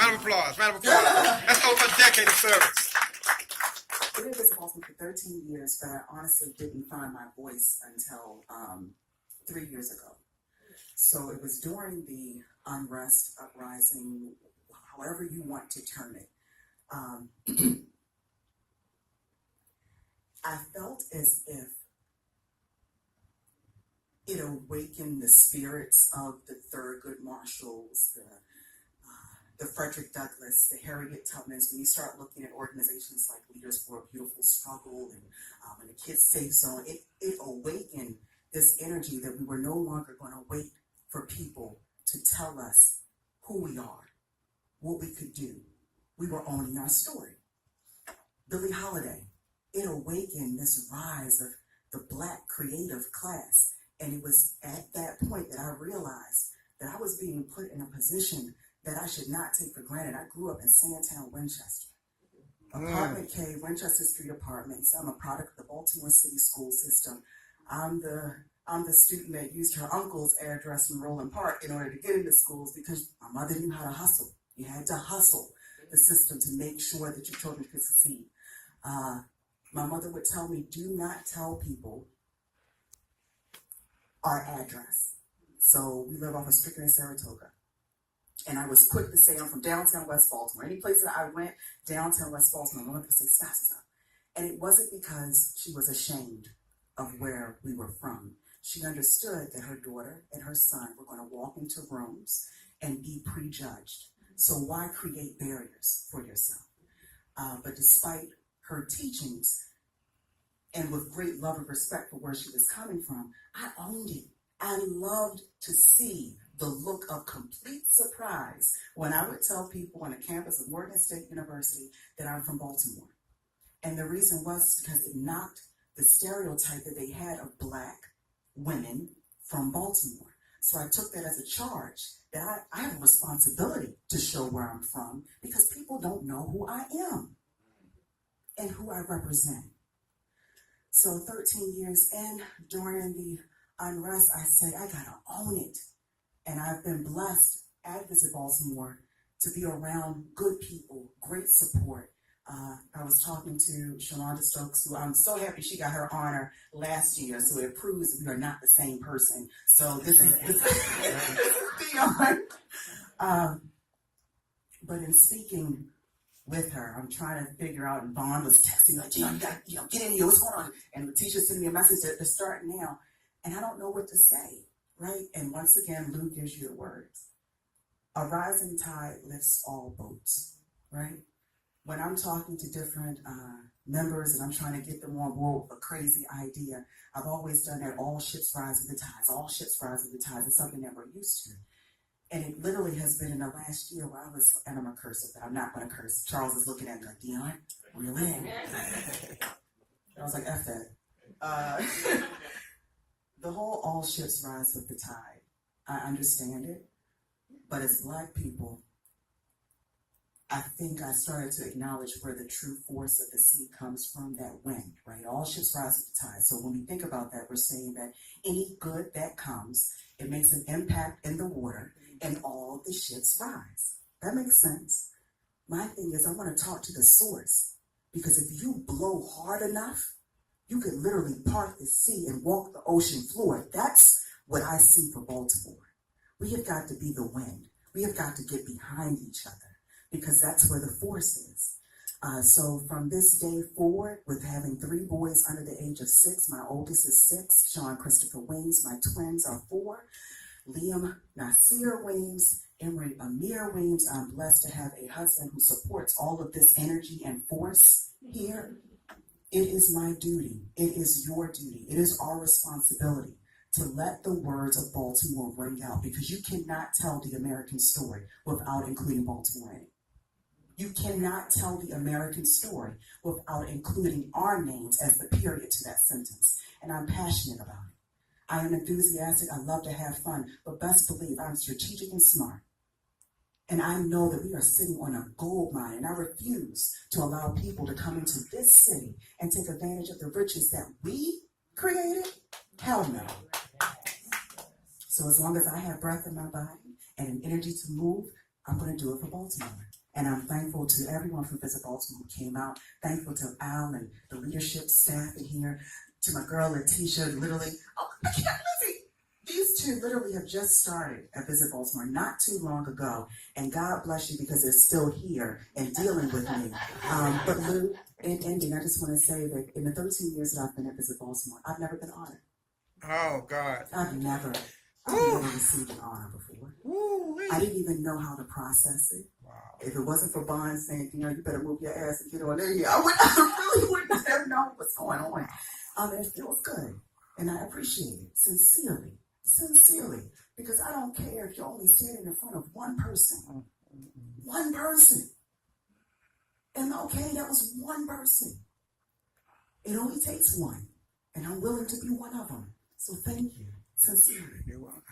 Round of applause, round of applause. That's over a decade of service. I did this in Boston for 13 years, but I honestly didn't find my voice until 3 years ago. So it was during the unrest, uprising, however you want to term it. I felt as if it awakened the spirits of the Thurgood Marshalls, the Frederick Douglass, the Harriet Tubmans. When you start looking at organizations like Leaders for a Beautiful Struggle and the Kids Safe Zone, it awakened this energy that we were no longer going to wait for people to tell us who we are, what we could do. We were owning our story. Billie Holiday, it awakened this rise of the Black creative class. And it was at that point that I realized that I was being put in a position that I should not take for granted. I grew up in Sandtown, Winchester. Apartment K, Winchester Street Apartments. I'm a product of the Baltimore City school system. I'm the student that used her uncle's address in Roland Park in order to get into schools because my mother knew how to hustle. You had to hustle the system to make sure that your children could succeed. My mother would tell me, do not tell people our address. So we live off of Strickland and Saratoga. And I was quick to say I'm from downtown West Baltimore. Any place that I went, downtown West Baltimore, my mother would say, stop. And it wasn't because she was ashamed of where we were from. She understood that her daughter and her son were going to walk into rooms and be prejudged. So why create barriers for yourself? But despite her teachings, and with great love and respect for where she was coming from, I owned it. I loved to see the look of complete surprise when I would tell people on the campus of Morgan State University that I'm from Baltimore. And the reason was because it knocked the stereotype that they had of Black women from Baltimore. So I took that as a charge that I have a responsibility to show where I'm from because people don't know who I am and who I represent. So 13 years in, during the unrest, I said, I gotta own it. And I've been blessed at Visit Baltimore to be around good people, great support. I was talking to Shalonda Stokes, who I'm so happy she got her honor last year, so it proves that we are not the same person. So this is Dionne. But in speaking with her, I'm trying to figure out, and Vaughn was texting like, you gotta, get in here, what's going on? And Letitia sent me a message that they're starting now, and I don't know what to say, right? And once again, Lou gives you the words. A rising tide lifts all boats, right? When I'm talking to different members and I'm trying to get them on board with a crazy idea, I've always done that, all ships rise with the tides, all ships rise with the tides. It's something that we're used to. And it literally has been in the last year where I was, and I'm a curse, but I'm not going to curse. Charles is looking at me like, Dionne, reel it in. I was like, F that. The whole all ships rise with the tide. I understand it. But as Black people, I think I started to acknowledge where the true force of the sea comes from, that wind, right? All ships rise with the tide. So when we think about that, we're saying that any good that comes, it makes an impact in the water, and all the ships rise. That makes sense. My thing is, I want to talk to the source, because if you blow hard enough, you could literally part the sea and walk the ocean floor. That's what I see for Baltimore. We have got to be the wind. We have got to get behind each other, because that's where the force is. So from this day forward, with having 3 boys under the age of 6, my oldest is 6, Sean Christopher Weems, my twins are 4, Liam Nasir Weems, Emery Amir Weems. I'm blessed to have a husband who supports all of this energy and force here. It is my duty, it is your duty, it is our responsibility to let the words of Baltimore ring out, because you cannot tell the American story without including Baltimore in it. You cannot tell the American story without including our names as the period to that sentence. And I'm passionate about it. I am enthusiastic, I love to have fun, but best believe I'm strategic and smart. And I know that we are sitting on a gold mine, and I refuse to allow people to come into this city and take advantage of the riches that we created. Hell no. So as long as I have breath in my body and an energy to move, I'm going to do it for Baltimore. And I'm thankful to everyone from Visit Baltimore who came out. Thankful to Al and the leadership staff in here. To my girl Letitia, literally, oh, I can't believe it. These two literally have just started at Visit Baltimore not too long ago. And God bless you because they're still here and dealing with me. But Lou, in ending, I just want to say that in the 13 years that I've been at Visit Baltimore, I've never been honored. Oh, God. I've never received an honor before. I didn't even know how to process it. Wow. If it wasn't for Bond saying, you better move your ass and get on in here, I really wouldn't have known what's going on. It feels good. And I appreciate it sincerely, because I don't care if you're only standing in front of one person. One person. And okay, that was one person. It only takes one. And I'm willing to be one of them. So thank you. Sincerely. You're welcome.